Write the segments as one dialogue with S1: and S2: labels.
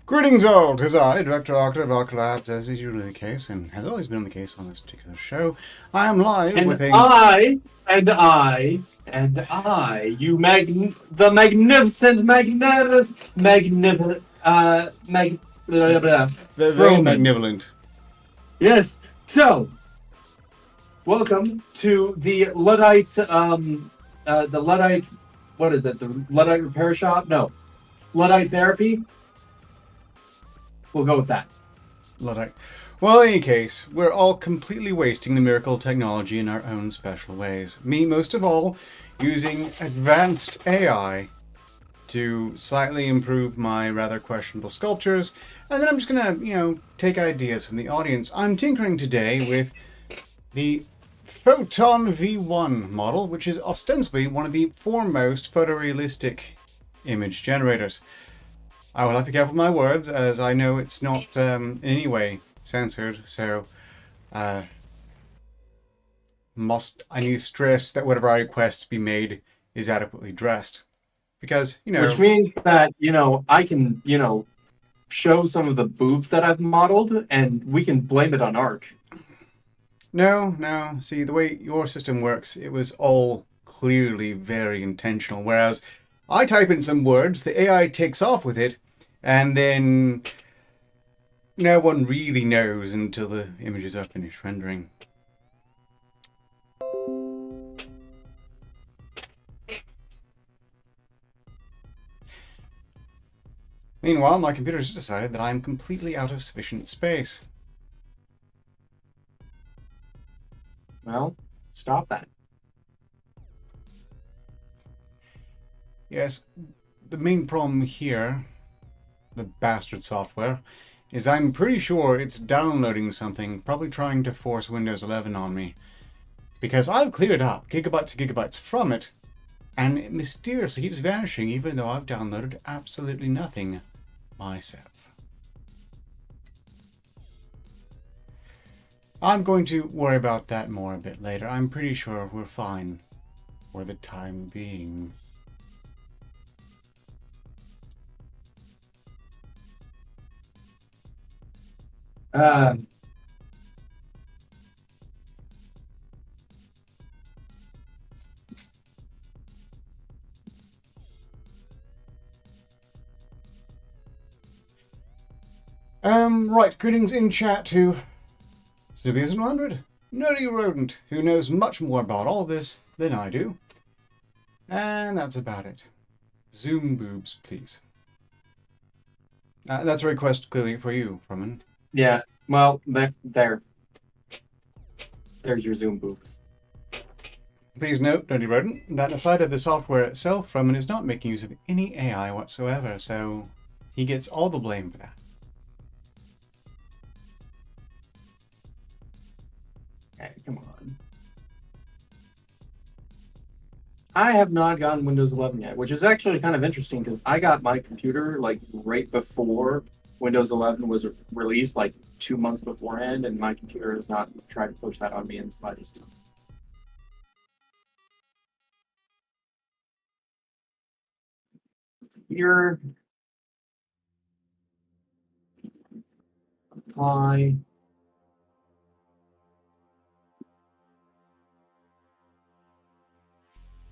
S1: Greetings all, 'tis I, Director Arketer of Arkelabs, as is usually the case, and has always been the case on this particular show. I am live
S2: And
S1: with a...
S2: the magnificent, blah, blah, blah,
S1: very
S2: Fromun.
S1: magnificent.
S2: Yes. So, welcome to the Luddite, what is it? The Luddite repair shop? No, Luddite therapy. We'll go with that.
S1: Luddite. Well, in any case, we're all completely wasting the miracle of technology in our own special ways. Me, most of all, using advanced AI to slightly improve my rather questionable sculptures, and then I'm just gonna, take ideas from the audience. I'm tinkering today with the Photon V1 model, which is ostensibly one of the foremost photorealistic image generators. I will have to be careful with my words, as I know it's not in any way censored, so I need to stress that whatever I request be made is adequately dressed. Because,
S2: Which means that, I can, show some of the boobs that I've modeled, and we can blame it on Ark.
S1: No. See, the way your system works, it was all clearly very intentional. Whereas I type in some words, the AI takes off with it, and then no one really knows until the images are finished rendering. Meanwhile, my computer has decided that I am completely out of sufficient space.
S2: Well, stop that.
S1: Yes, the main problem here, the bastard software, is I'm pretty sure it's downloading something, probably trying to force Windows 11 on me. Because I've cleared up gigabytes and gigabytes from it, and it mysteriously keeps vanishing even though I've downloaded absolutely nothing myself. I'm going to worry about that more a bit later. I'm pretty sure we're fine for the time being. Right, greetings in chat to Snubius100, Nerdy Rodent, who knows much more about all this than I do. And that's about it. Zoom boobs, please. That's a request clearly for you, Fromun.
S2: Yeah, well, there. There's your Zoom boobs.
S1: Please note, Nerdy Rodent, that aside of the software itself, Fromun is not making use of any AI whatsoever, so he gets all the blame for that.
S2: Okay, come on. I have not gotten Windows 11 yet, which is actually kind of interesting because I got my computer like right before Windows 11 was released, like 2 months beforehand, and my computer has not tried to push that on me in the slightest. Here, apply.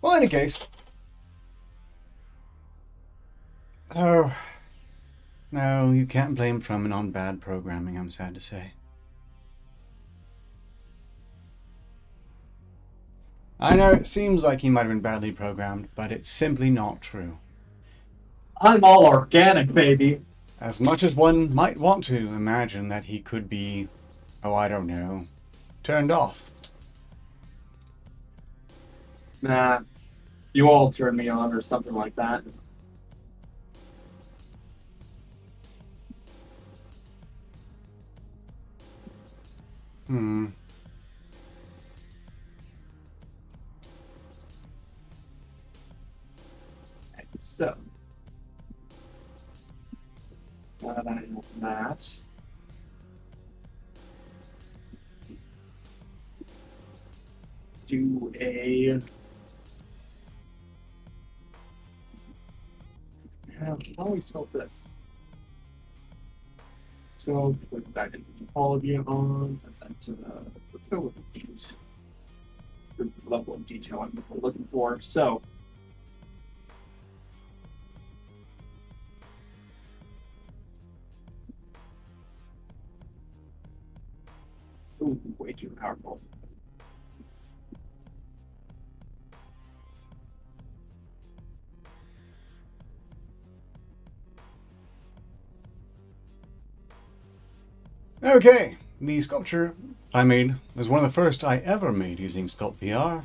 S1: Well, in any case. Oh. No, you can't blame Fromun on bad programming, I'm sad to say. I know it seems like he might have been badly programmed, but it's simply not true.
S2: I'm all organic, baby.
S1: As much as one might want to imagine that he could be, oh, I don't know, turned off.
S2: Nah, you all turned me on or something like that. So, now that I have that, do a How do we sculpt this? So put that in quality on, set that to the, let's go with these. The level of detail I'm looking for. So, ooh, way too powerful.
S1: Okay, the sculpture I made was one of the first I ever made using Sculpt VR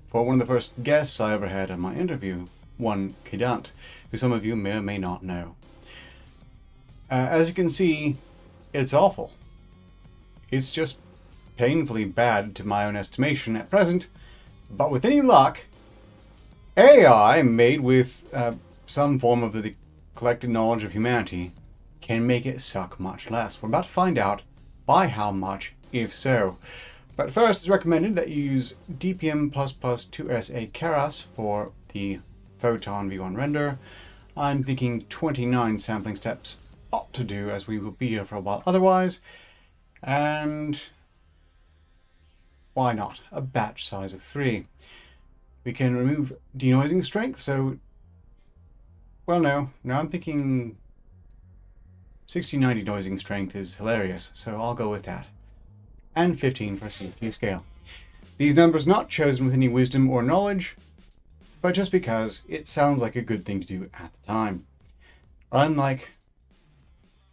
S1: for one of the first guests I ever had on my interview, one Kidant, who some of you may or may not know. As you can see, it's awful. It's just painfully bad to my own estimation at present, but with any luck, AI made with some form of the collected knowledge of humanity can make it suck much less. We're about to find out by how much, if so. But first, it's recommended that you use DPM++2SA Keras for the Photon V1 render. I'm thinking 29 sampling steps ought to do, as we will be here for a while otherwise. And why not? A batch size of 3. We can remove denoising strength, so... Well, no, I'm thinking 60-90 denoising strength is hilarious, so I'll go with that. And 15 for CPU scale. These numbers not chosen with any wisdom or knowledge, but just because it sounds like a good thing to do at the time. Unlike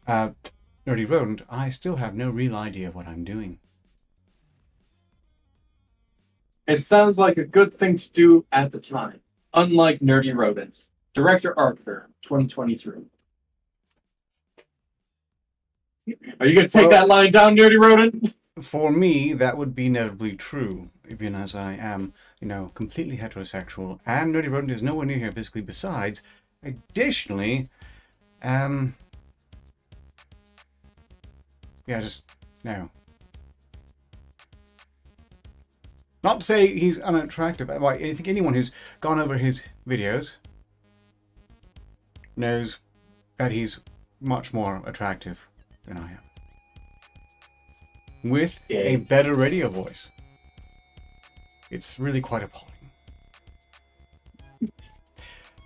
S1: Nerdy Rodent, I still have no real idea what I'm doing.
S2: It sounds like a good thing to do at the time. Unlike Nerdy Rodent. Director Arketer, 2023. Are you going to take that line down, Nerdy Rodent?
S1: For me, that would be notably true, even as I am, completely heterosexual, and Nerdy Rodent is nowhere near here physically. Besides, additionally, no. Not to say he's unattractive. I think anyone who's gone over his videos knows that he's much more attractive than I am. With a better radio voice. It's really quite appalling.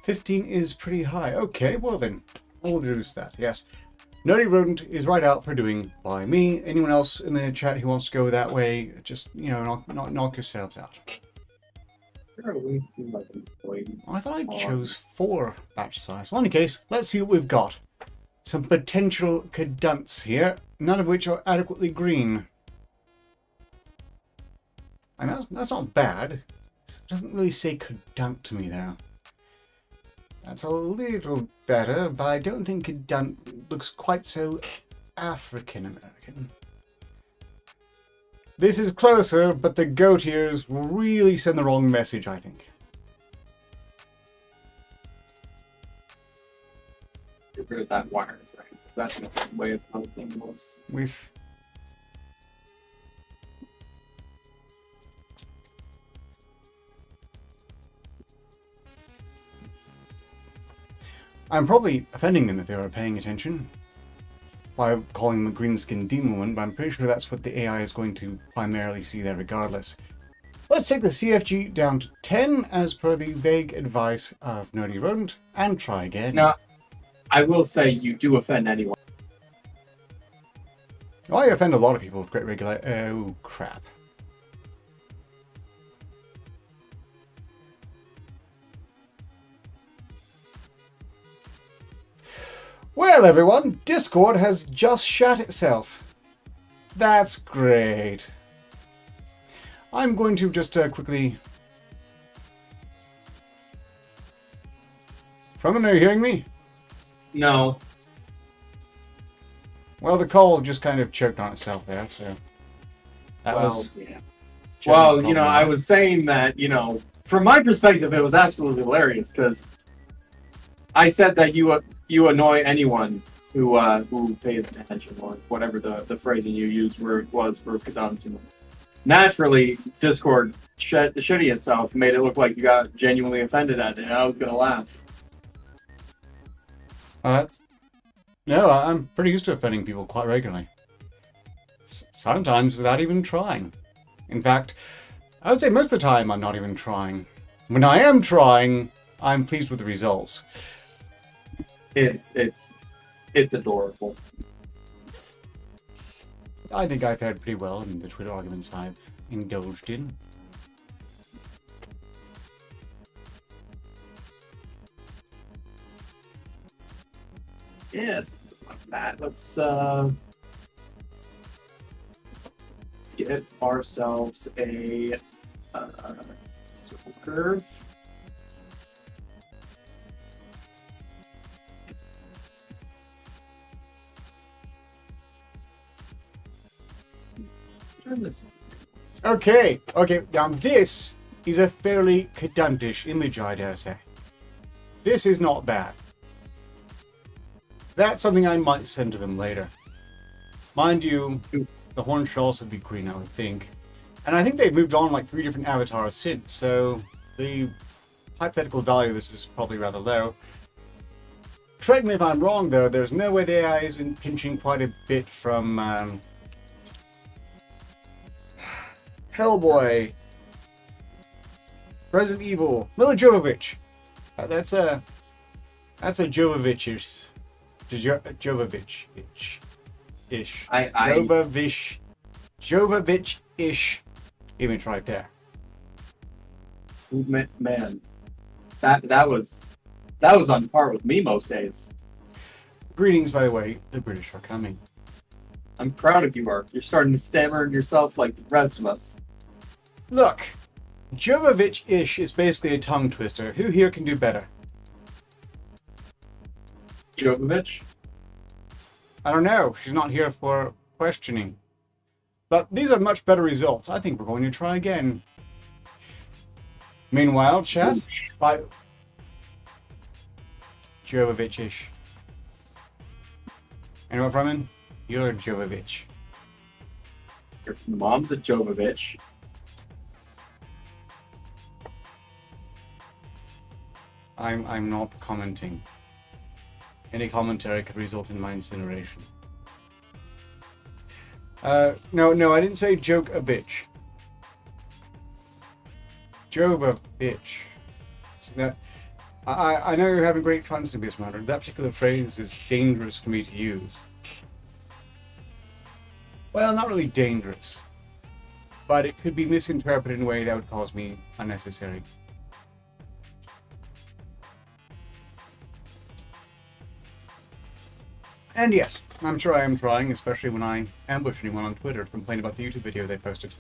S1: 15 is pretty high. Okay, well then, I'll reduce that, yes. Nerdy Rodent is right out for doing by me. Anyone else in the chat who wants to go that way, just, knock yourselves out. I thought I chose 4 batch size. Well, in any case, let's see what we've got. Some potential cadunts here, none of which are adequately green. And that's not bad. It doesn't really say cadunt to me, though. That's a little better, but I don't think cadunt looks quite so African-American. This is closer, but the goat ears will really send the wrong message, I think.
S2: Get rid of that wire. Right? That's the way of how the thing was.
S1: I'm probably offending them if they were paying attention by calling them a green-skinned demon woman, but I'm pretty sure that's what the AI is going to primarily see there regardless. Let's take the CFG down to 10 as per the vague advice of Nerdy Rodent and try again.
S2: Now, I will say you do offend anyone.
S1: I offend a lot of people with great regularity. Oh, crap. Well, everyone, Discord has just shut itself. That's great. I'm going to just quickly... Fromun, are you hearing me?
S2: No.
S1: Well, the call just kind of choked on itself there, so... That was...
S2: Yeah. Well, I was saying that, from my perspective, it was absolutely hilarious, because I said that you annoy anyone who pays attention, or whatever the phrasing you used was for Kadam. Naturally, Discord shitty itself made it look like you got genuinely offended at it, and I was gonna laugh.
S1: Uh, no, I'm pretty used to offending people quite regularly. Sometimes without even trying. In fact, I would say most of the time I'm not even trying. When I am trying, I'm pleased with the results.
S2: It's adorable.
S1: I think I fared pretty well in the Twitter arguments I've indulged in.
S2: Yes, that. Let's get ourselves a circle curve. Turn this.
S1: Okay, now this is a fairly caduntish image, I dare say. This is not bad. That's something I might send to them later. Mind you, the horn should also be green, I would think. And I think they've moved on like 3 different avatars since, so the hypothetical value of this is probably rather low. Correct me if I'm wrong, though, there's no way the AI isn't pinching quite a bit from Hellboy, Resident Evil, Mila Jovovich. That's a Jovovich-ish. Jovovich-ish. Jovovich-ish image right there.
S2: Man, that was on par with me most days.
S1: Greetings, by the way. The British are coming.
S2: I'm proud of you, Mark. You're starting to stammer yourself like the rest of us.
S1: Look, Jovovich-ish is basically a tongue twister. Who here can do better?
S2: Jovovich?
S1: I don't know. She's not here for questioning. But these are much better results. I think we're going to try again. Meanwhile, chat, by Jovovich-ish. Anyone from him? You're a Jovovich.
S2: Your mom's a Jovovich.
S1: I'm not commenting. Any commentary could result in my incineration. No, I didn't say joke a bitch. Job a bitch. So that, I know you're having great fun, Symbius Matter. That particular phrase is dangerous for me to use. Well, not really dangerous. But it could be misinterpreted in a way that would cause me unnecessary. And yes, I'm sure I am trying, especially when I ambush anyone on Twitter to complain about the YouTube video they posted.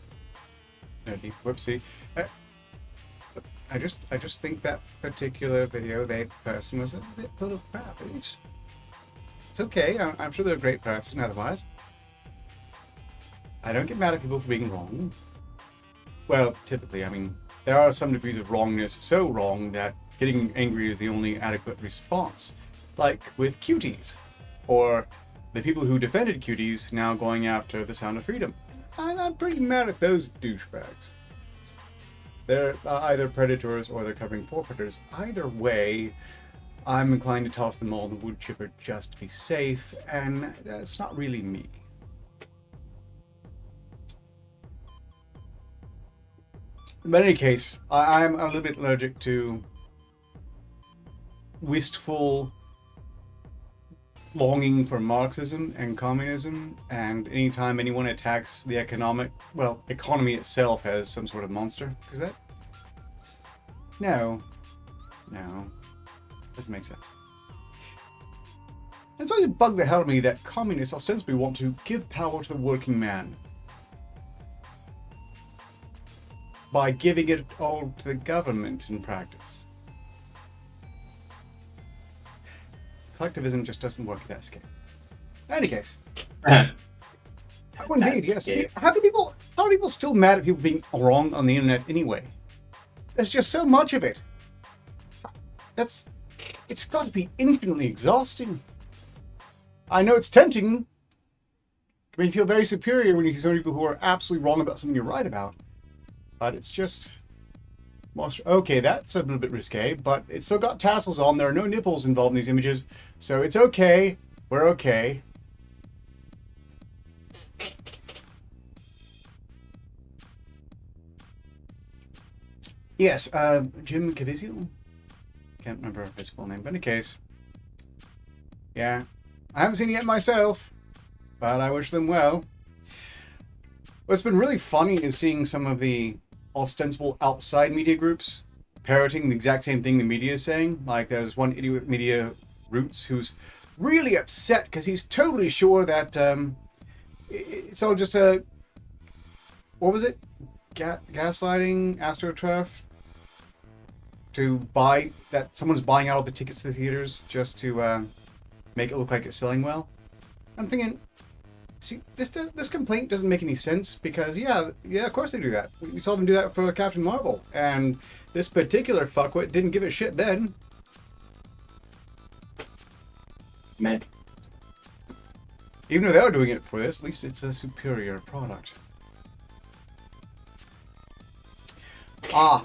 S1: No deep whoopsie. I just think that particular video they posted was a bit full of crap. It's okay. I'm sure they're a great person otherwise. I don't get mad at people for being wrong. Well, typically, I mean, there are some degrees of wrongness so wrong that getting angry is the only adequate response. Like with cuties. Or the people who defended cuties now going after the Sound of Freedom. I'm pretty mad at those douchebags. They're either predators or they're covering forfeiters. Either way, I'm inclined to toss them all in the wood chipper just to be safe, and that's not really me. But in any case, I'm a little bit allergic to wistful longing for Marxism and communism, and anytime anyone attacks the economy itself as some sort of monster, because that... No. Doesn't make sense. It's always bugged the hell out of me that communists ostensibly want to give power to the working man by giving it all to the government in practice. Collectivism just doesn't work at that scale. In any case. Indeed, yes. See, how are people still mad at people being wrong on the internet anyway? There's just so much of it. It's got to be infinitely exhausting. I know it's tempting. I mean, you feel very superior when you see some people who are absolutely wrong about something you're right about. But it's just... Okay, that's a little bit risque, but it's still got tassels on. There are no nipples involved in these images, so it's okay. We're okay. Yes, Jim Caviezel? Can't remember his full name, but in any case. Yeah. I haven't seen it yet myself, but I wish them well. What's been really funny is seeing some of the ostensible outside media groups parroting the exact same thing the media is saying. Like, there's one idiot with Media Roots who's really upset because he's totally sure that it's all just a... What was it? Gaslighting, AstroTurf? To buy... That someone's buying out all the tickets to the theaters just to make it look like it's selling well. I'm thinking... See, this complaint doesn't make any sense because, yeah, of course they do that. We saw them do that for Captain Marvel, and this particular fuckwit didn't give a shit then.
S2: Man.
S1: Even though they are doing it for this, at least it's a superior product. Ah.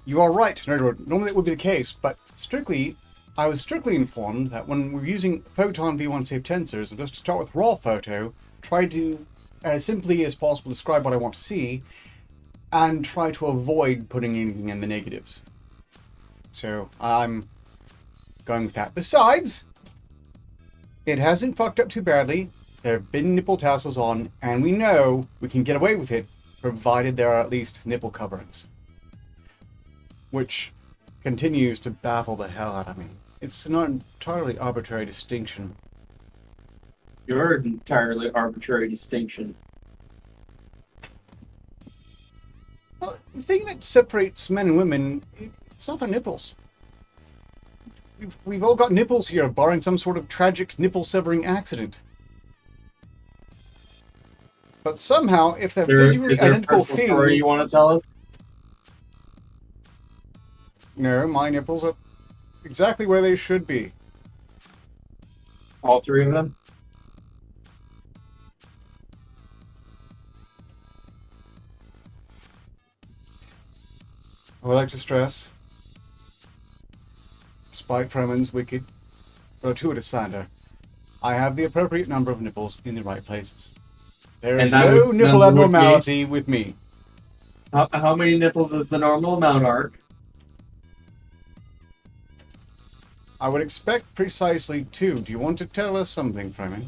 S1: You are right, Nerdwood. Normally that would be the case, but I was strictly informed that when we're using Photon V1 safe tensors, and just to start with raw photo, try to, as simply as possible, describe what I want to see, and try to avoid putting anything in the negatives. So, I'm going with that. Besides, it hasn't fucked up too badly. There have been nipple tassels on, and we know we can get away with it, provided there are at least nipple coverings. Which continues to baffle the hell out of me. It's an entirely arbitrary distinction.
S2: Your entirely arbitrary distinction.
S1: Well, the thing that separates men and women, it's not their nipples. We've all got nipples here, barring some sort of tragic nipple-severing accident. But somehow, if they're visually identical
S2: thing... story you want to tell us?
S1: No, my nipples are exactly where they should be.
S2: All three of them?
S1: I would like to stress, despite Fromun's wicked, gratuitous slander, I have the appropriate number of nipples in the right places. There is no nipple abnormality with me.
S2: How many nipples is the normal amount, Ark?
S1: I would expect precisely 2. Do you want to tell us something, Fromun?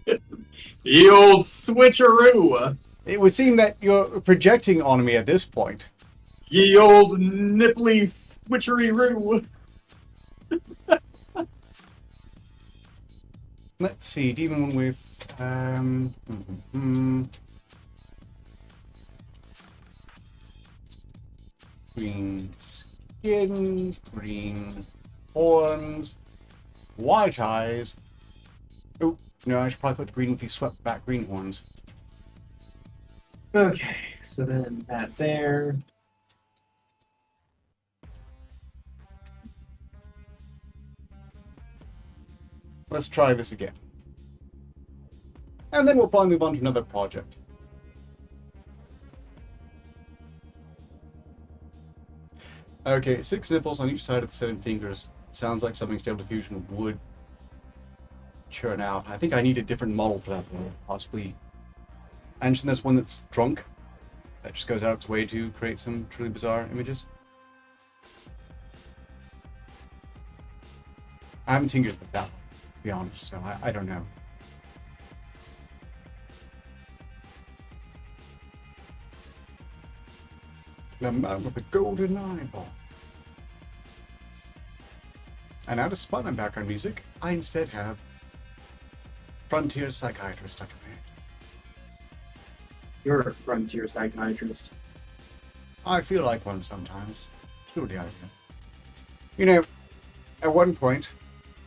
S2: The old switcheroo!
S1: It would seem that you're projecting on me at this point.
S2: Ye old nipply switcheroo!
S1: Let's see, dealing with... green skin, green horns, white eyes. Oh, no, I should probably put green with these swept back green horns.
S2: Okay, so then that there.
S1: Let's try this again. And then we'll probably move on to another project. Okay, 6 nipples on each side of the 7 fingers. Sounds like something Stable Diffusion would churn out. I think I need a different model for that one. Possibly. I mentioned this one that's drunk. That just goes out its way to create some truly bizarre images. I haven't tinkered with that one, to be honest, so I don't know. The man with the golden eyeball. And now, despite my background music, I instead have Frontier Psychiatrist stuck in my head.
S2: You're a frontier psychiatrist.
S1: I feel like one sometimes. It's a good idea. You know, at one point,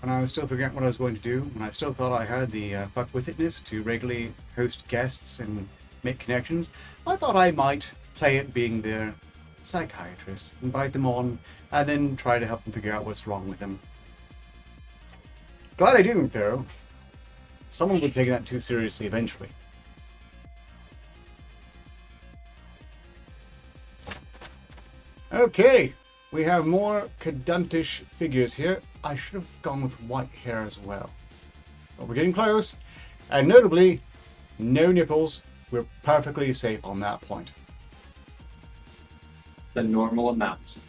S1: when I was still figuring out what I was going to do, when I still thought I had the fuck-with-itness to regularly host guests and make connections, I thought I might play at being their psychiatrist, invite them on, and then try to help them figure out what's wrong with them. Glad I didn't, though. Someone would take that too seriously eventually. Okay, we have more caduntish figures here. I should have gone with white hair as well. But we're getting close. And notably, no nipples. We're perfectly safe on that point.
S2: The normal amount.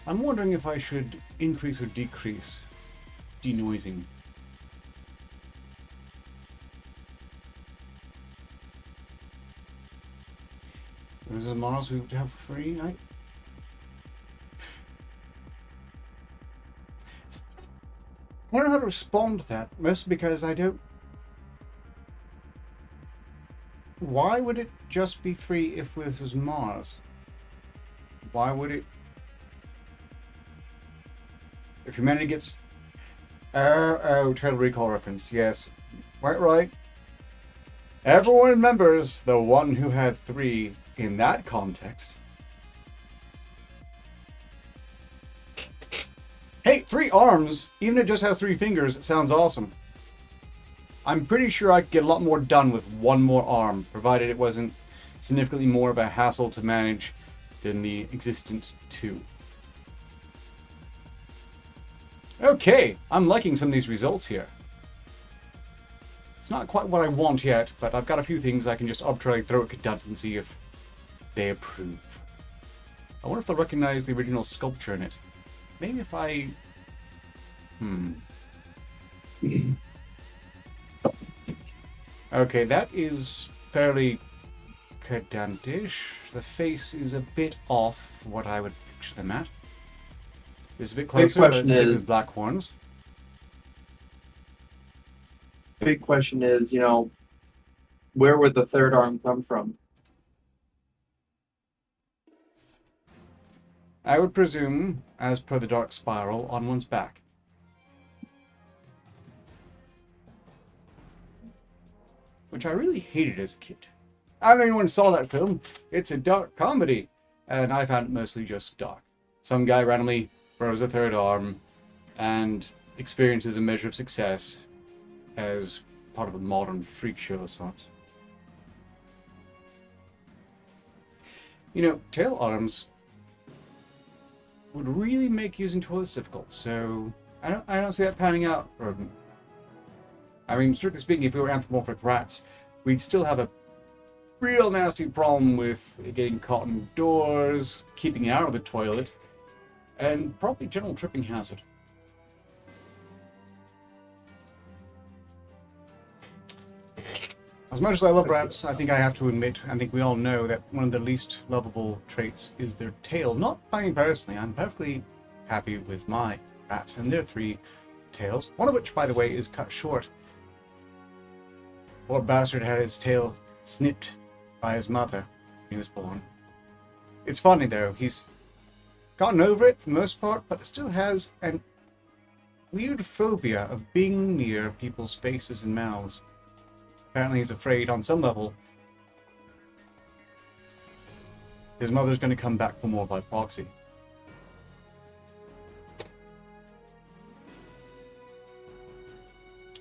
S1: I'm wondering if I should increase or decrease denoising. This is models we would have free. I don't know how to respond to that, mostly because I don't. Why would it just be 3 if this was Mars? Why would it? If humanity gets... Oh, Total Recall reference, yes. Right. Everyone remembers the one who had 3 in that context. Hey, 3 arms, even if it just has 3 fingers, it sounds awesome. I'm pretty sure I could get a lot more done with 1 more arm, provided it wasn't significantly more of a hassle to manage than the existent 2. Okay, I'm liking some of these results here. It's not quite what I want yet, but I've got a few things I can just arbitrarily throw at Cadunt and see if they approve. I wonder if they'll recognize the original sculpture in it. Maybe if I... Okay, that is fairly Caduntish. The face is a bit off for what I would picture them at. It's a bit closer, but it's still with black horns.
S2: Big question is, where would the third arm come from?
S1: I would presume, as per the Dark Spiral, on one's back. Which I really hated as a kid. I don't know if anyone saw that film. It's a dark comedy, and I found it mostly just dark. Some guy randomly grows a third arm and experiences a measure of success as part of a modern freak show of sorts. Tail arms would really make using toilets difficult, so I don't see that panning out. I mean, strictly speaking, if we were anthropomorphic rats, we'd still have a real nasty problem with getting caught indoors, keeping out of the toilet, and probably general tripping hazard. As much as I love rats, I think I have to admit, I think we all know that one of the least lovable traits is their tail. Not by me personally, I'm perfectly happy with my rats and their 3 tails, one of which, by the way, is cut short. Poor bastard had his tail snipped by his mother when he was born. It's funny though, he's gotten over it for the most part, but still has an weird phobia of being near people's faces and mouths. Apparently he's afraid, on some level, his mother's going to come back for more by proxy.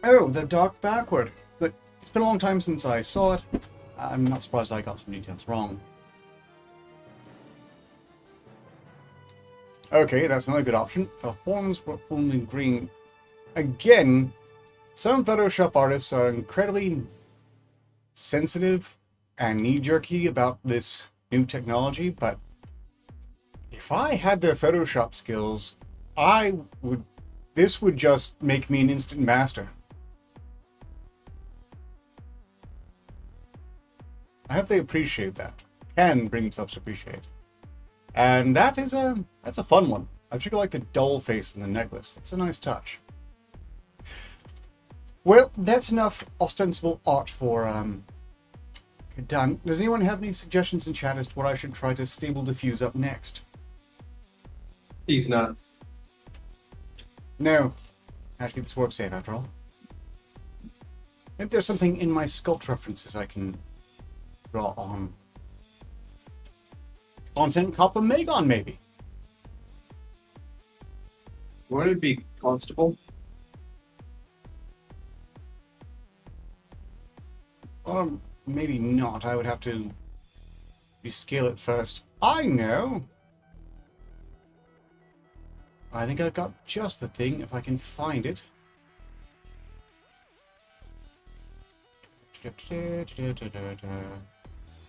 S1: Oh, the Dark Backward. But it's been a long time since I saw it. I'm not surprised I got some details wrong. Okay, that's another good option. The horns were only green. Again, some Photoshop artists are incredibly sensitive and knee-jerky about this new technology, but if I had their Photoshop skills, this would just make me an instant master. I hope they appreciate that. Can bring themselves to appreciate. And that's a fun one. I particularly like the doll face in the necklace. That's a nice touch. Well, that's enough ostensible art for done. Does anyone have any suggestions in chat as to what I should try to stable diffuse up next?
S2: He's nuts.
S1: No. I have to keep this warp safe after all. Maybe there's something in my sculpt references I can draw on. Content copper Magon, maybe.
S2: Would it be constable?
S1: Or maybe not. I would have to rescale it first. I know! I think I've got just the thing if I can find it.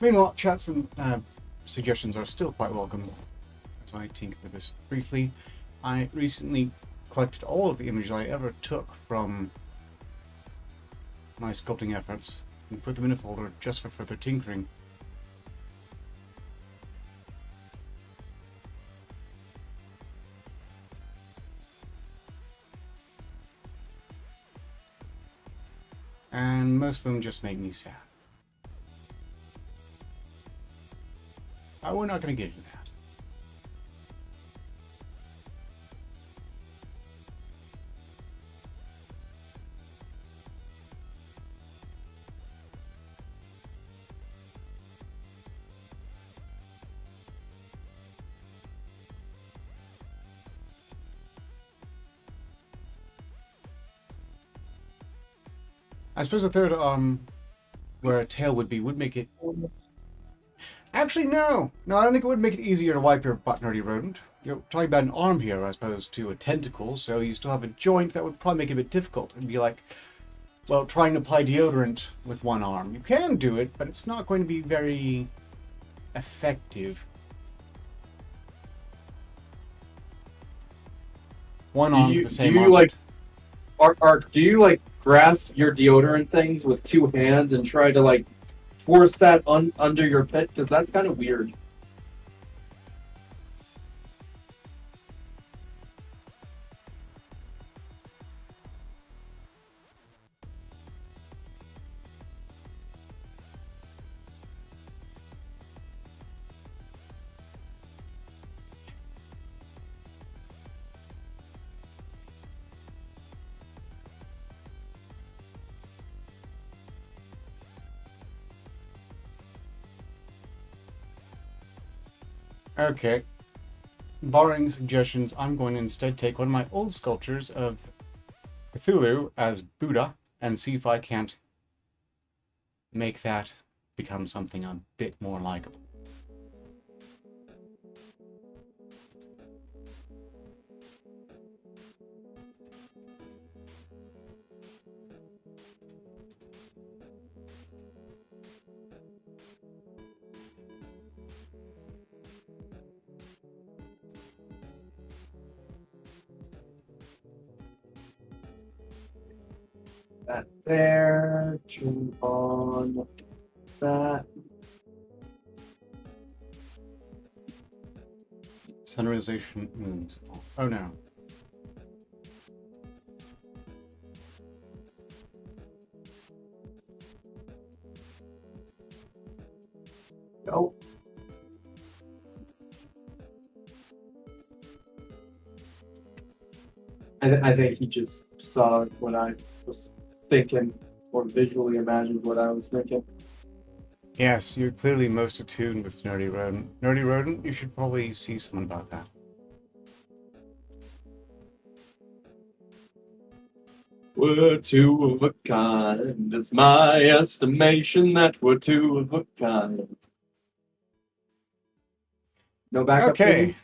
S1: Meanwhile, chats and suggestions are still quite welcome as I tinker with this briefly. I recently collected all of the images I ever took from my sculpting efforts and put them in a folder just for further tinkering. And most of them just make me sad. We're not going to get into that. I suppose the third arm, where a tail would be, would make it... Actually, no! No, I don't think it would make it easier to wipe your butt, nerdy rodent. You're talking about an arm here as opposed to a tentacle, so you still have a joint that would probably make it a bit difficult. It'd be like, well, trying to apply deodorant with one arm. You can do it, but it's not going to be very effective. One arm with the same arm.
S2: Like, Art, do you like grasp your deodorant things with two hands and try to like force that under your pit? Because that's kind of weird.
S1: Okay. Borrowing suggestions, I'm going to instead take one of my old sculptures of Cthulhu as Buddha and see if I can't make that become something a bit more likable.
S2: That there, turn on that.
S1: Sonorization moons. Oh no.
S2: Nope. I think he just saw what I was thinking, or visually imagined what I was thinking.
S1: Yes, you're clearly most attuned with Nerdy Rodent. Nerdy Rodent, you should probably see someone about that.
S2: We're two of a kind. It's my estimation that we're two of a kind. No backup.
S1: Okay.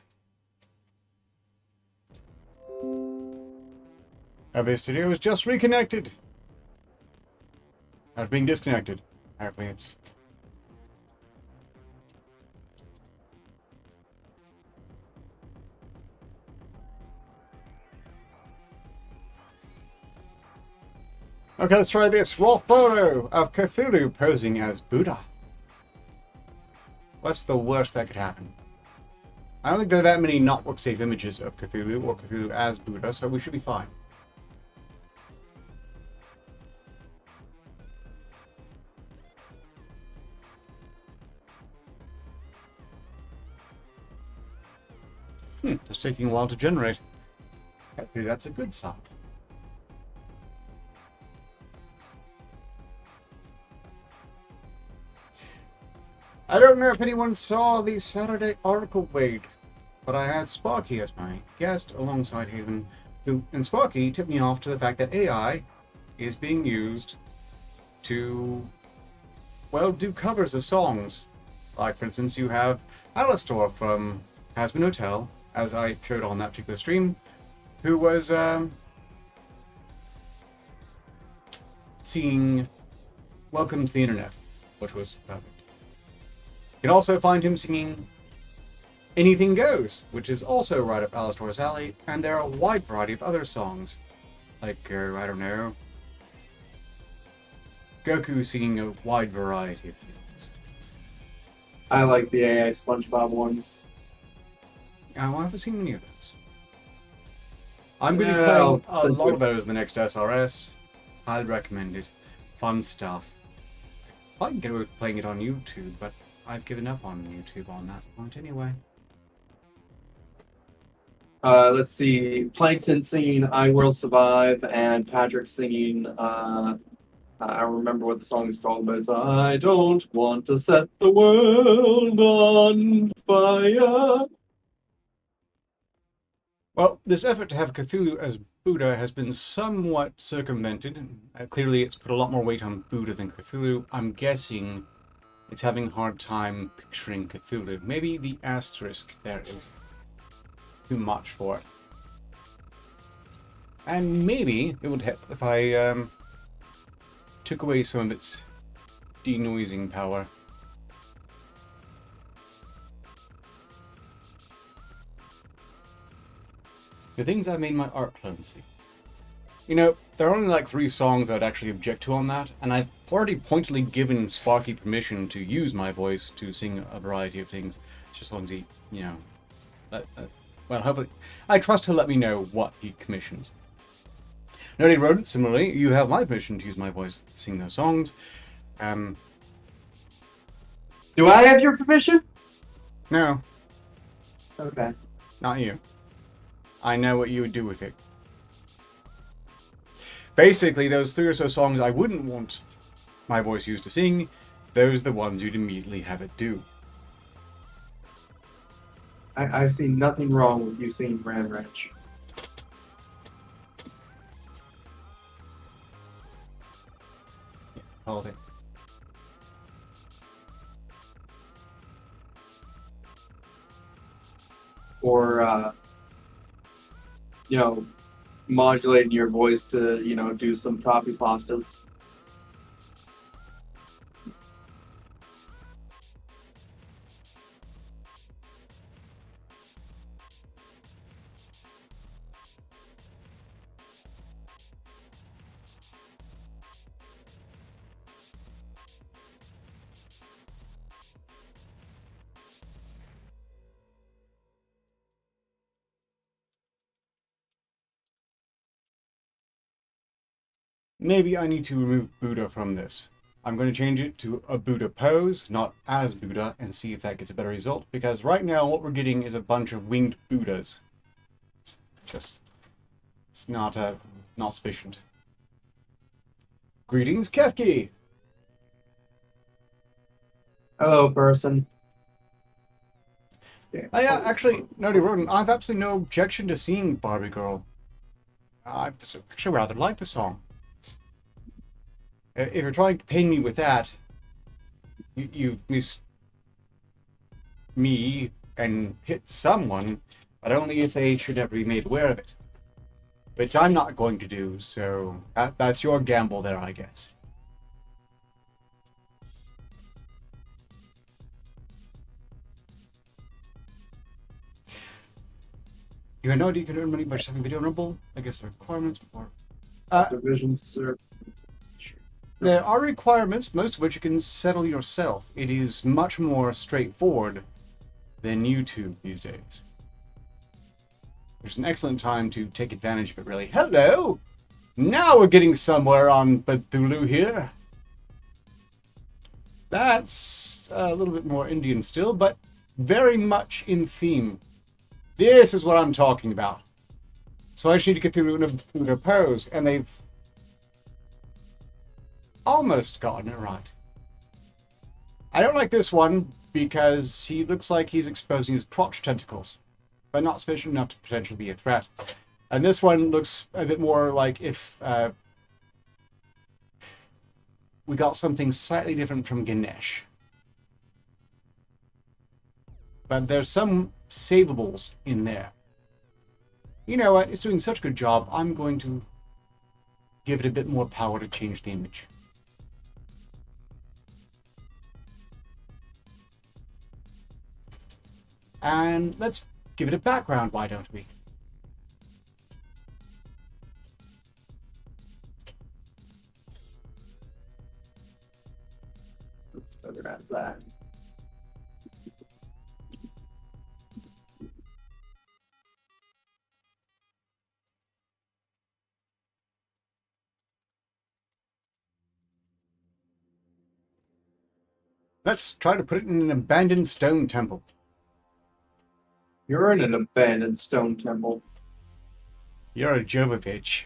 S1: Our studio is just reconnected. After being disconnected. Apparently it's... Okay, let's try this. Raw photo of Cthulhu posing as Buddha. What's the worst that could happen? I don't think there are that many not work-safe images of Cthulhu or Cthulhu as Buddha, so we should be fine. It's taking a while to generate. Maybe that's a good sign. I don't know if anyone saw the Saturday article wait, but I had Sparky as my guest alongside Haven, and Sparky tipped me off to the fact that AI is being used to, well, do covers of songs. Like, for instance, you have Alistair from Hasbin Hotel, as I showed on that particular stream, who was singing Welcome to the Internet, which was perfect. You can also find him singing Anything Goes, which is also right up Alistair's alley, and there are a wide variety of other songs, like, I don't know, Goku singing a wide variety of things.
S2: I like the AI SpongeBob ones.
S1: I haven't seen many of those. I'm going to be playing a lot of those in the next SRS. Highly recommend it. Fun stuff. I can get away with playing it on YouTube, but I've given up on YouTube on that point anyway.
S2: Let's see. Plankton singing I Will Survive, and Patrick singing, I don't remember what the song is called, but it's I don't want to set the world on fire.
S1: Well, this effort to have Cthulhu as Buddha has been somewhat circumvented. Clearly, it's put a lot more weight on Buddha than Cthulhu. I'm guessing it's having a hard time picturing Cthulhu. Maybe the asterisk there is too much for it. And maybe it would help if I took away some of its denoising power. The things I made my art clemency. You know, there are only like 3 songs I'd actually object to on that, and I've already pointedly given Sparky permission to use my voice to sing a variety of things, just as long as he, you know, well, hopefully, I trust he'll let me know what he commissions. Nerdy Rodent, similarly, you have my permission to use my voice to sing those songs.
S2: Do I have your permission?
S1: No,
S2: Okay.
S1: not you. I know what you would do with it. Basically, those 3 or so songs I wouldn't want my voice used to sing, those are the ones you'd immediately have it do.
S2: I see nothing wrong with you singing Grand Ranch.
S1: Yeah, all of it.
S2: Or, you know, modulating your voice to, you know, do some copy pastas.
S1: Maybe I need to remove Buddha from this. I'm going to change it to a Buddha pose, not as Buddha, and see if that gets a better result, because right now what we're getting is a bunch of winged Buddhas. It's not sufficient. Greetings, Kefki!
S2: Hello, person. Yeah.
S1: Actually, Nerdy Rodent, I've absolutely no objection to seeing Barbie Girl. I actually rather like the song. If you're trying to pain me with that, you miss me and hit someone, but only if they should ever be made aware of it. Which I'm not going to do, so that's your gamble there, I guess. You know you can earn money by selling video on Rumble? I guess there are requirements before.
S2: Divisions, sir.
S1: There are requirements, most of which you can settle yourself. It is much more straightforward than YouTube these days. It's an excellent time to take advantage of it, really. Hello! Now we're getting somewhere on Cthulhu here. That's a little bit more Indian still, but very much in theme. This is what I'm talking about. So I just need to get through the pose, and they've almost gotten it right. I don't like this one, because he looks like he's exposing his crotch tentacles, but not sufficient enough to potentially be a threat. And this one looks a bit more like if we got something slightly different from Ganesh. But there's some savables in there. You know what? It's doing such a good job, I'm going to give it a bit more power to change the image. And let's give it a background, why don't we?
S2: It's better as that.
S1: Let's try to put it in an abandoned stone temple.
S2: You're in an abandoned stone temple.
S1: You're a Jovovich.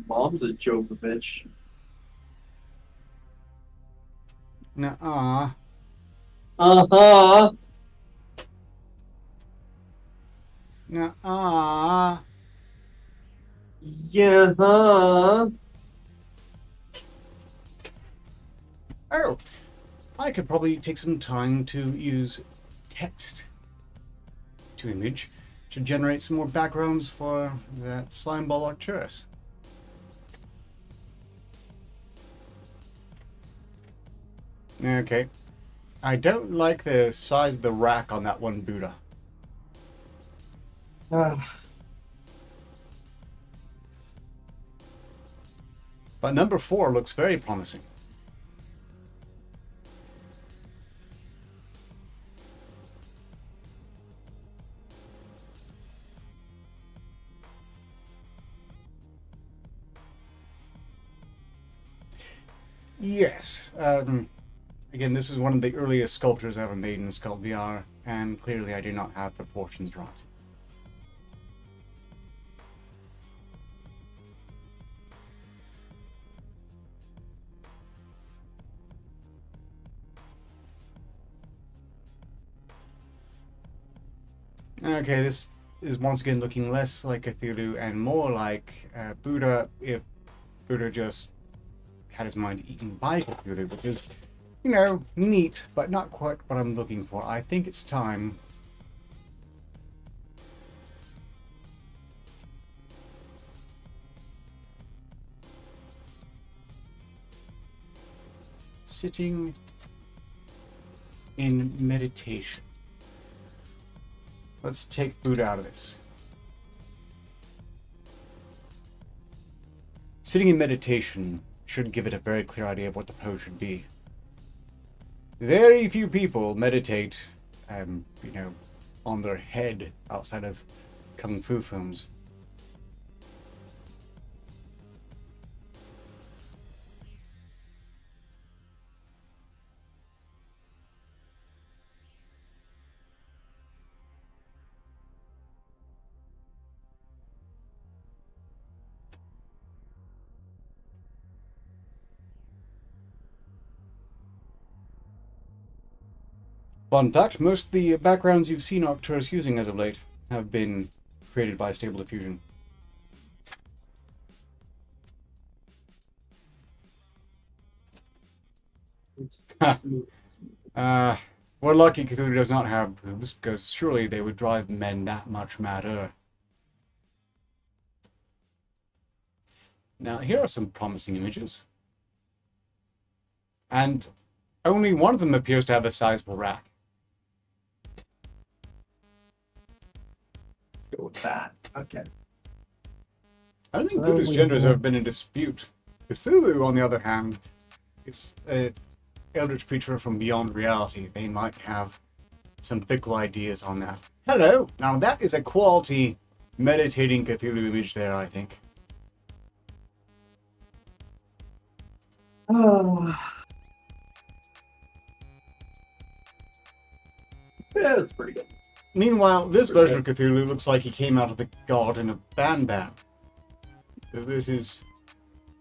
S2: Mom's a Jovovich.
S1: Nuh-uh.
S2: Uh-huh.
S1: Nuh-uh.
S2: Yeah-huh.
S1: Oh, I could probably take some time to use text to image to generate some more backgrounds for that slimeball Arcturus. Okay. I don't like the size of the rack on that one Buddha. But number 4 looks very promising. Yes. Again, this is one of the earliest sculptures ever made in Sculpt VR, and clearly I do not have proportions right. Okay, this is once again looking less like Cthulhu and more like Buddha, if Buddha just had his mind eaten by Cthulhu, which is, you know, neat, but not quite what I'm looking for. I think it's time sitting in meditation. Let's take Buddha out of this. Sitting in meditation should give it a very clear idea of what the pose should be. Very few people meditate, you know, on their head outside of kung fu films. Fun fact, most of the backgrounds you've seen Arcturus using as of late have been created by Stable Diffusion. We're lucky Cthulhu does not have boobs, because surely they would drive men that much madder. Now, here are some promising images. And only one of them appears to have a sizable rack.
S2: Let's go with that. Okay.
S1: I don't think Buddha's genders have been in dispute. Cthulhu, on the other hand, is an eldritch creature from beyond reality. They might have some fickle ideas on that. Hello! Now that is a quality meditating Cthulhu image there, I think.
S2: Oh. Yeah, that's pretty good.
S1: Meanwhile, this version of Cthulhu looks like he came out of the garden of Banban. This is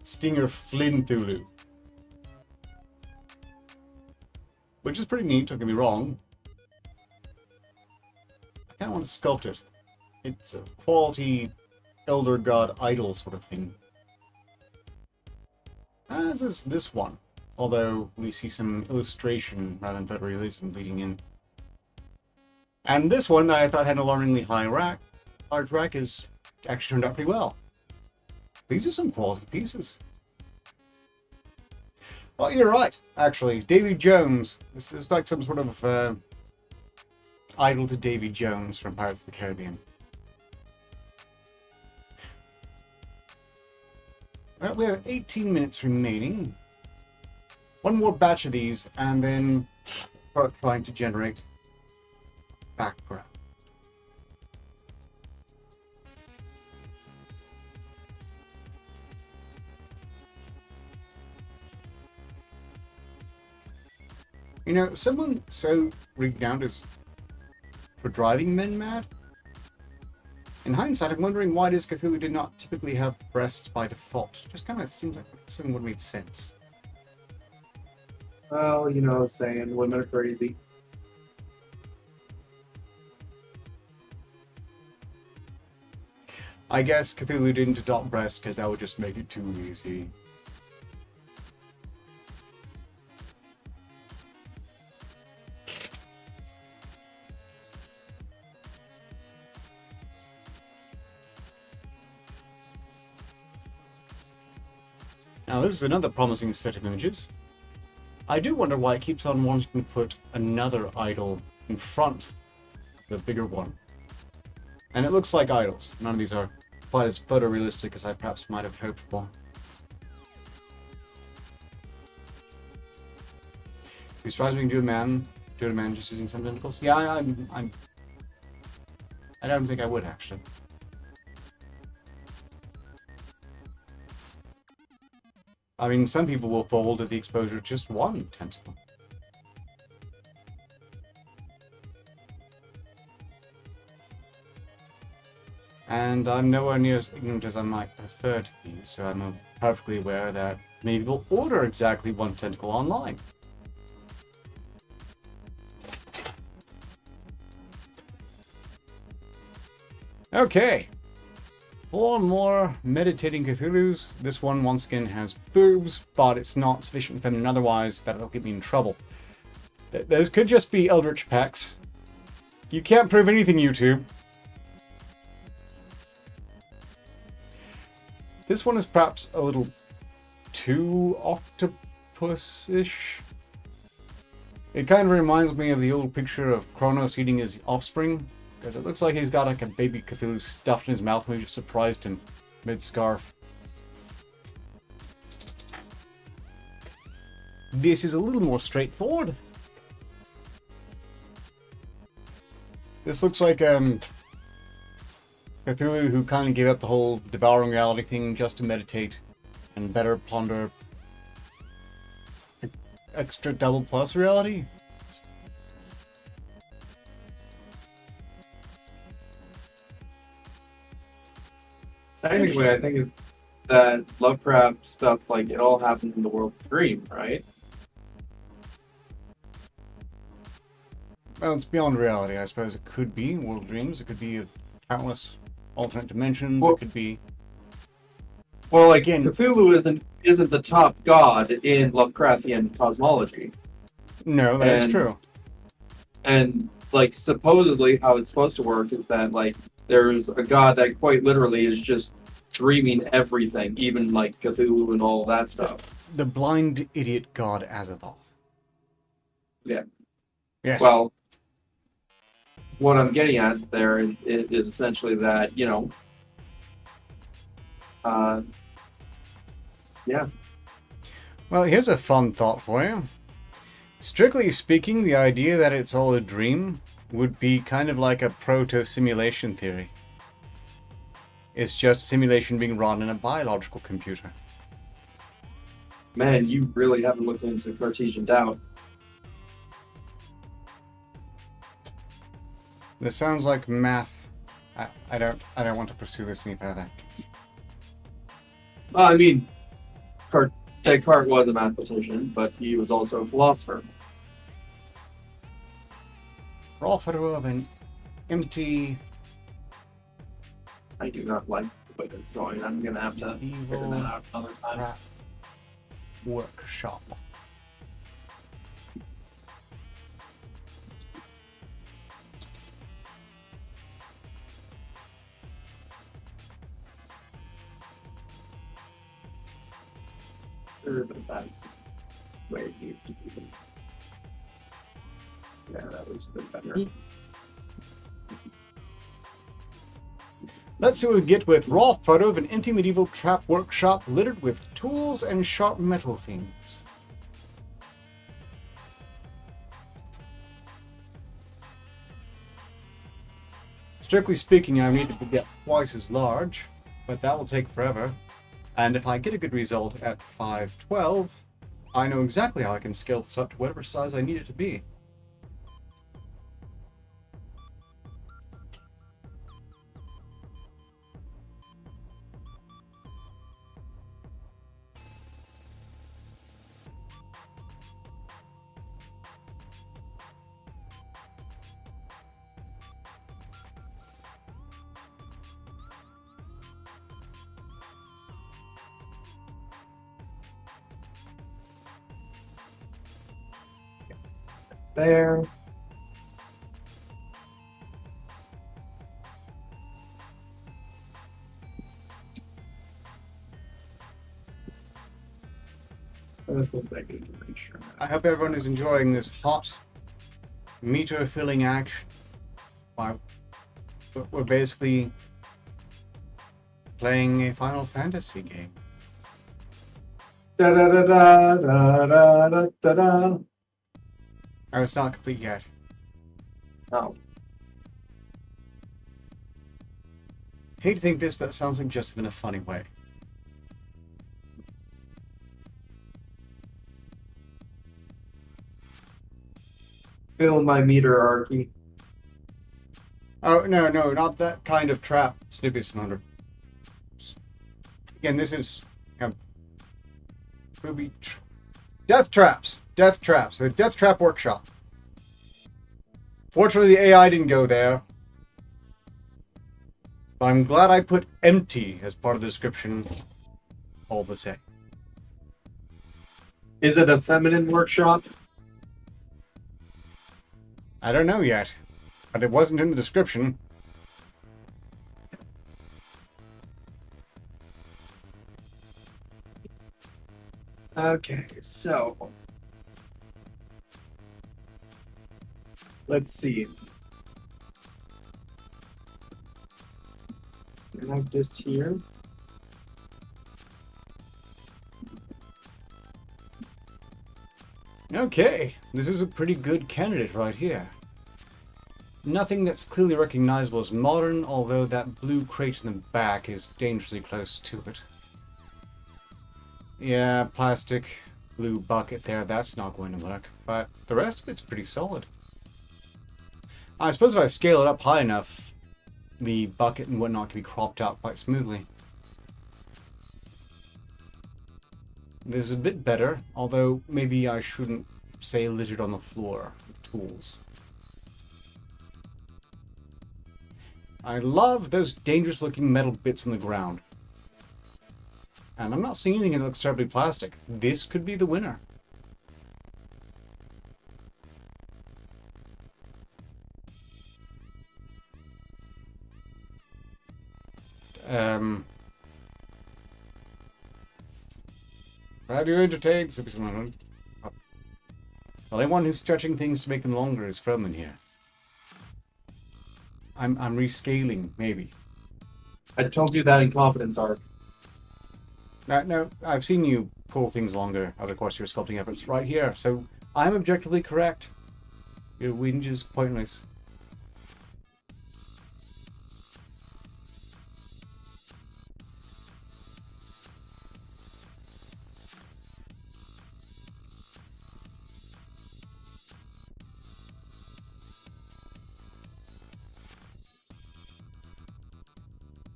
S1: Stinger Flynn Thulu. which is pretty neat, don't get me wrong. I kind of want to sculpt it. It's a quality elder god idol sort of thing. As is this one, although we see some illustration rather than photorealism bleeding in. And this one that I thought had an alarmingly large rack is actually turned out pretty well. These are some quality pieces. Well, you're right, actually. Davy Jones. This is like some sort of idol to Davy Jones from Pirates of the Caribbean. Well, we have 18 minutes remaining. One more batch of these, and then start trying to generate background. You know, someone so renowned as for driving men mad? In hindsight, I'm wondering why does Cthulhu did not typically have breasts by default. Just kind of seems like something would make sense.
S2: Well, you know, saying women are crazy.
S1: I guess Cthulhu didn't adopt breasts because that would just make it too easy. Now this is another promising set of images. I do wonder why it keeps on wanting to put another idol in front of the bigger one. And it looks like idols. None of these are quite as photorealistic as I perhaps might have hoped for. Be surprised we can do a man just using some tentacles? Yeah, I don't think I would actually. I mean, some people will fold at the exposure of just one tentacle. And I'm nowhere near as ignorant as I might prefer to be, so I'm perfectly aware that many people order exactly one tentacle online. Okay. 4 more meditating Cthulhus. This one once again has boobs, but it's not sufficiently feminine otherwise that'll get me in trouble. Those could just be eldritch pecs. You can't prove anything, YouTube. This one is perhaps a little too octopus-ish. It kind of reminds me of the old picture of Kronos eating his offspring. Because it looks like he's got like a baby Cthulhu stuffed in his mouth and we just surprised him mid-scarf. This is a little more straightforward. This looks like Cthulhu who kind of gave up the whole devouring reality thing just to meditate and better ponder extra double plus reality.
S2: Technically, I think that Lovecraft stuff, like, it all happens in the world of Dream, right?
S1: Well, it's beyond reality, I suppose. It could be World of Dreams. It could be countless alternate dimensions. Well, it could be.
S2: Well, like, again, Cthulhu isn't the top god in Lovecraftian cosmology.
S1: No, that is true.
S2: And, like, supposedly how it's supposed to work is that, like, there's a god that quite literally is just dreaming everything, even like Cthulhu and all that stuff.
S1: The blind idiot god Azathoth.
S2: Yeah.
S1: Yes.
S2: Well, what I'm getting at there is essentially that, you know, yeah.
S1: Well, here's a fun thought for you. Strictly speaking, the idea that it's all a dream would be kind of like a proto-simulation theory. It's just simulation being run in a biological computer.
S2: Man, you really haven't looked into Cartesian doubt.
S1: This sounds like math. I don't want to pursue this any further.
S2: Well, I mean, Descartes was a mathematician, but he was also a philosopher.
S1: Raw photo of an empty
S2: I do not like the way that's going. I'm gonna have to figure
S1: evil
S2: that out another time.
S1: crap workshop.
S2: Sure, but that's where it needs to be. Yeah, that was a bit better.
S1: Let's see what we get with raw photo of an empty medieval trap workshop littered with tools and sharp metal things. Strictly speaking, I need to get twice as large, but that will take forever. And if I get a good result at 512, I know exactly how I can scale this up to whatever size I need it to be.
S2: There. I think I need to make sure.
S1: I hope everyone is enjoying this hot, meter-filling action. Wow. We're basically playing a Final Fantasy game.
S2: Da da da da da da da da da.
S1: Oh, it's not complete yet.
S2: Oh.
S1: Hate to think this, but it sounds like just in a funny way.
S2: Fill my meter, Arky.
S1: Oh, no, not that kind of trap, Snoopy 100. Again, this is... Death traps! Death traps. The Death Trap Workshop. Fortunately, the AI didn't go there. But I'm glad I put empty as part of the description all the same.
S2: Is it a feminine workshop?
S1: I don't know yet, but it wasn't in the description.
S2: Okay, so let's see. I have this here.
S1: Okay, this is a pretty good candidate right here. Nothing that's clearly recognizable as modern, although that blue crate in the back is dangerously close to it. Yeah, plastic blue bucket there, that's not going to work, but the rest of it's pretty solid. I suppose if I scale it up high enough, the bucket and whatnot can be cropped out quite smoothly. This is a bit better, although maybe I shouldn't say littered on the floor with tools. I love those dangerous looking metal bits on the ground. And I'm not seeing anything that looks terribly plastic. This could be the winner. How do you entertain Simpson? Well, anyone who's stretching things to make them longer is Fromun here. I'm rescaling, maybe.
S2: I told you that in confidence, Ark.
S1: No, I've seen you pull things longer over the course of your sculpting efforts right here, so I'm objectively correct. Your whinge is pointless.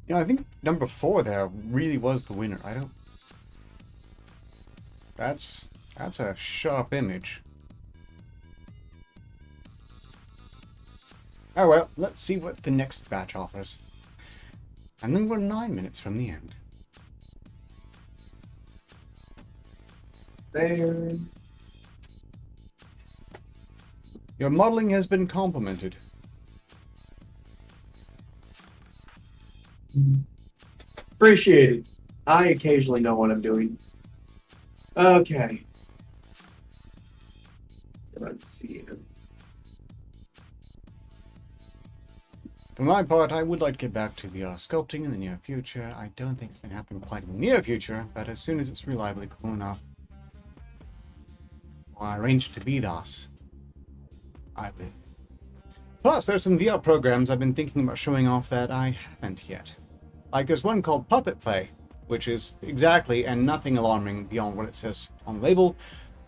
S1: You know, I think number 4 there really was the winner. I don't... That's a sharp image. Oh well, let's see what the next batch offers. And then we're 9 minutes from the end.
S2: There.
S1: Your modeling has been complimented.
S2: Appreciate it. I occasionally know what I'm doing. Okay. Let's see.
S1: For my part, I would like to get back to VR sculpting in the near future. I don't think it's going to happen quite in the near future, but as soon as it's reliably cool enough, well, I arrange it to be thus. I will. Plus, there's some VR programs I've been thinking about showing off that I haven't yet. Like there's one called Puppet Play, which is exactly and nothing alarming beyond what it says on the label,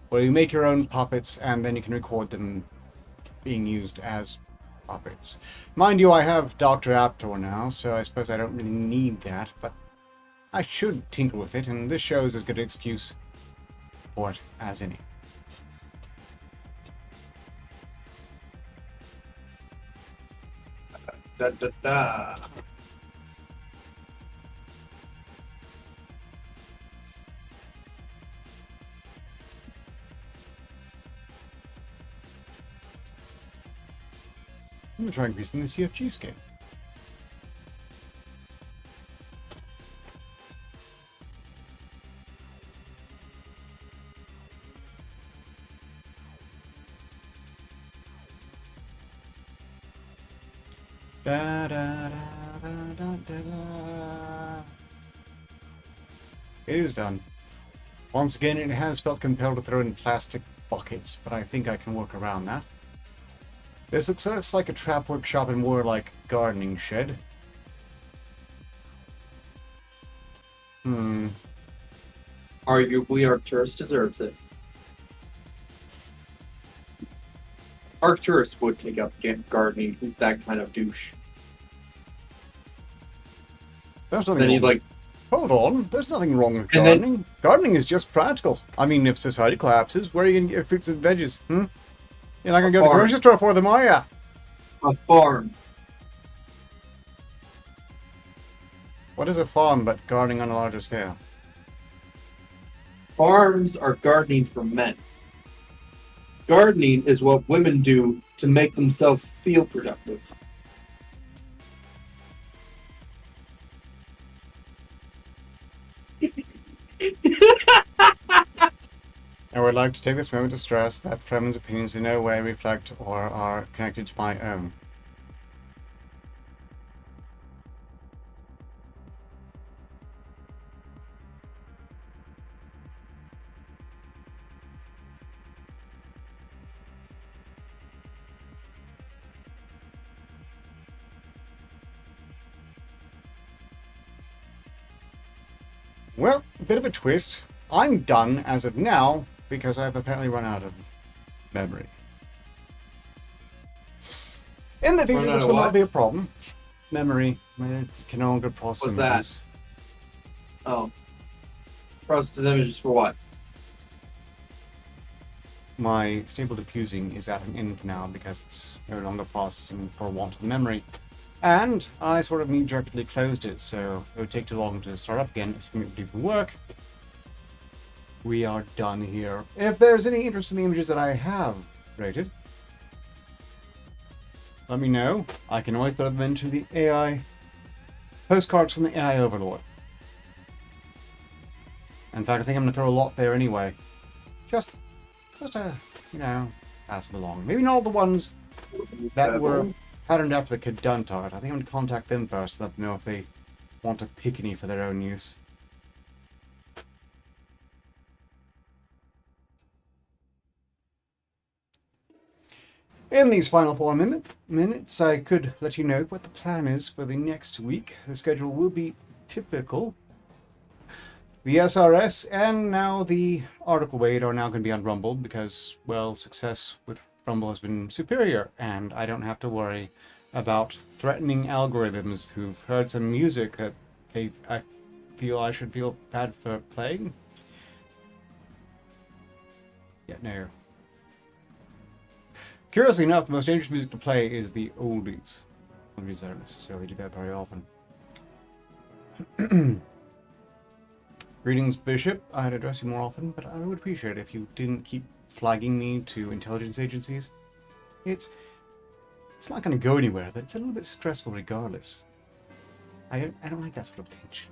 S1: where you make your own puppets and then you can record them being used as puppets. Mind you, I have Dr. Aptor now, so I suppose I don't really need that, but I should tinker with it, and this show is as good an excuse for it as any.
S2: Da, da, da.
S1: I'm going to try increasing the CFG scale. Da, da, da, da, da, da, da. It is done. Once again, it has felt compelled to throw in plastic buckets, but I think I can work around that. This looks less like a trap workshop and more like gardening shed.
S2: Arguably, Arcturus deserves it. Arcturus would take up gardening. He's that kind of douche.
S1: There's nothing
S2: Then
S1: wrong.
S2: he'd like,
S1: Hold on, there's nothing wrong with
S2: And then-
S1: gardening. Gardening is just practical. I mean, if society collapses, where are you going to get your fruits and veggies? You're not going to go to the
S2: farm.
S1: grocery store for them, are ya?
S2: a farm.
S1: What is a farm but gardening on a larger scale?
S2: Farms are gardening for men. Gardening is what women do to make themselves feel productive.
S1: I would like to take this moment to stress that Fremen's opinions in no way reflect or are connected to my own. Well, a bit of a twist. I'm done as of now because I've apparently run out of memory. In the future,
S2: Run out
S1: this
S2: of
S1: will
S2: what?
S1: not be a problem. Memory, it can no longer process
S2: What's that?
S1: images.
S2: Oh. Process images for what?
S1: My stable diffusing is at an end now because it's no longer processing for want of memory. And I sort of knee-jerkily closed it, so it would take too long to start up again. It's going to do work. We are done here. If there's any interest in the images that I have rated, let me know. I can always throw them into the AI postcards from the AI Overlord. In fact, I think I'm going to throw a lot there anyway. Just to, pass it along. Maybe not all the ones that were patterned after the Caduntart. I think I'm going to contact them first to let them know if they want to pick any for their own use. In these final 4 minutes, I could let you know what the plan is for the next week. The schedule will be typical. The SRS and now the article weight are now going to be on Rumble because, well, success with Rumble has been superior, and I don't have to worry about threatening algorithms who've heard some music that I feel I should feel bad for playing. Yeah, no. Curiously enough, the most dangerous music to play is the oldies. One reason I don't necessarily do that very often. Greetings, Bishop. I'd address you more often, but I would appreciate it if you didn't keep flagging me to intelligence agencies. It's not going to go anywhere, but it's a little bit stressful regardless. I don't like that sort of tension.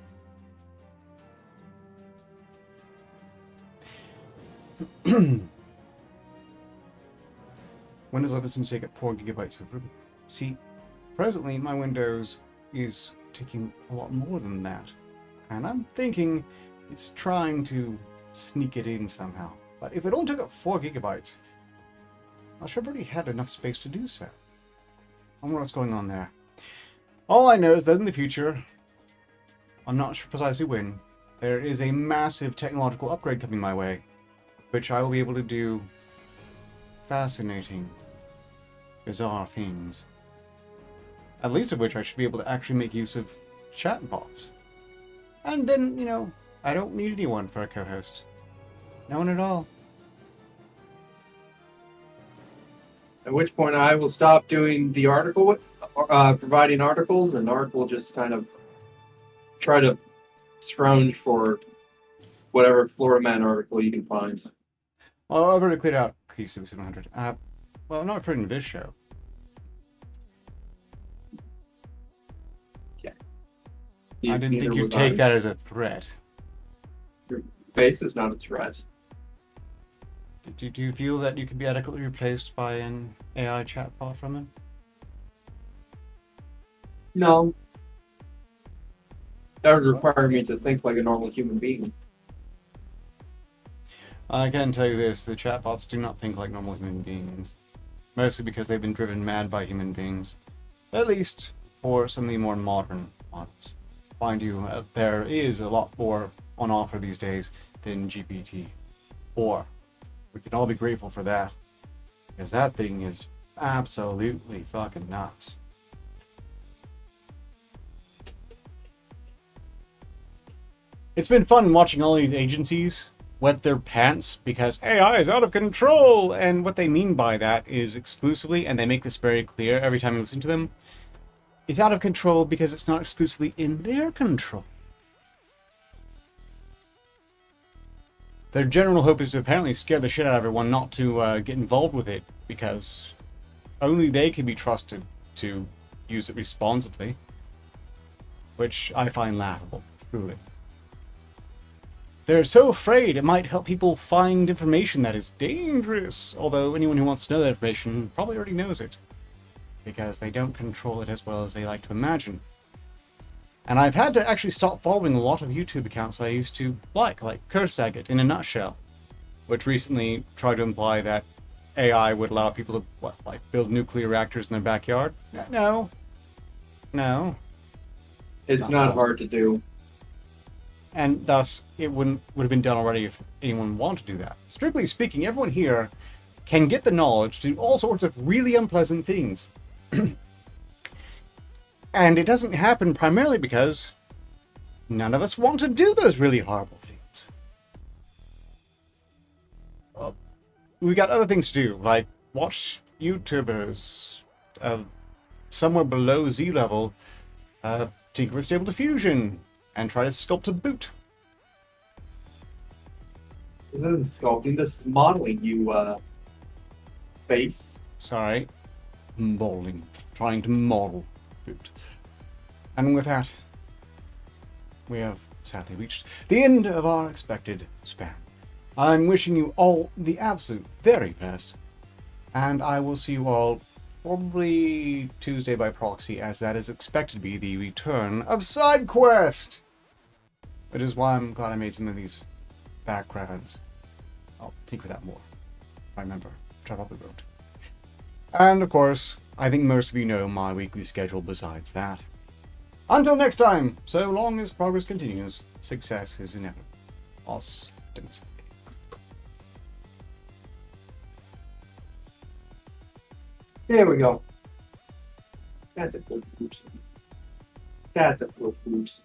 S1: Windows 11 seems to take up 4 gigabytes of room. See, presently my Windows is taking a lot more than that. And I'm thinking it's trying to sneak it in somehow. But if it only took up 4 gigabytes, I should have already had enough space to do so. I wonder what's going on there. All I know is that in the future, I'm not sure precisely when, there is a massive technological upgrade coming my way, which I will be able to do fascinating, bizarre things. At least of which I should be able to actually make use of chatbots. And then, you know, I don't need anyone for a co-host. No one at all.
S2: At which point I will stop doing the article, providing articles, and Art will just kind of try to scrounge for whatever Florida Man article you can find.
S1: Well, I've already cleared out Keystone 700. Well, not referring to this show.
S2: Yeah.
S1: I didn't think you'd take that as a threat.
S2: Your face is not a threat.
S1: Do you feel that you could be adequately replaced by an AI chatbot from him?
S2: No. That would require me to think like a normal human being.
S1: I can tell you this, the chatbots do not think like normal human beings. Mostly because they've been driven mad by human beings. At least for some of the more modern models. Mind you, there is a lot more on offer these days than GPT-4. We can all be grateful for that. Because that thing is absolutely fucking nuts. It's been fun watching all these agencies wet their pants because AI is out of control, and what they mean by that is exclusively, and they make this very clear every time you listen to them, it's out of control because it's not exclusively in their control. Their general hope is to apparently scare the shit out of everyone not to get involved with it, because only they can be trusted to use it responsibly, which I find laughable, truly. They're so afraid it might help people find information that is dangerous, although anyone who wants to know that information probably already knows it, because they don't control it as well as they like to imagine. And I've had to actually stop following a lot of YouTube accounts I used to like Kursaget in a nutshell, which recently tried to imply that AI would allow people to, build nuclear reactors in their backyard. No.
S2: It's not hard to do.
S1: And thus, it would have been done already if anyone wanted to do that. Strictly speaking, everyone here can get the knowledge to do all sorts of really unpleasant things. And it doesn't happen primarily because none of us want to do those really horrible things. Well, we got other things to do, like watch YouTubers somewhere below Z level tinker with Stable Diffusion and try to sculpt a boot.
S2: This isn't sculpting, this is modeling, you face.
S1: Sorry. Modeling. Trying to model boot. And with that, we have sadly reached the end of our expected span. I'm wishing you all the absolute very best, and I will see you all probably Tuesday by proxy, as that is expected to be the return of SideQuest! Which is why I'm glad I made some of these backgrounds. I'll tinker that more. I remember. Which I probably wrote. And of course, I think most of you know my weekly schedule besides that. Until next time, so long as progress continues, success is inevitable. Ostensibly.
S2: There we go. That's a good boost. That's a good boost.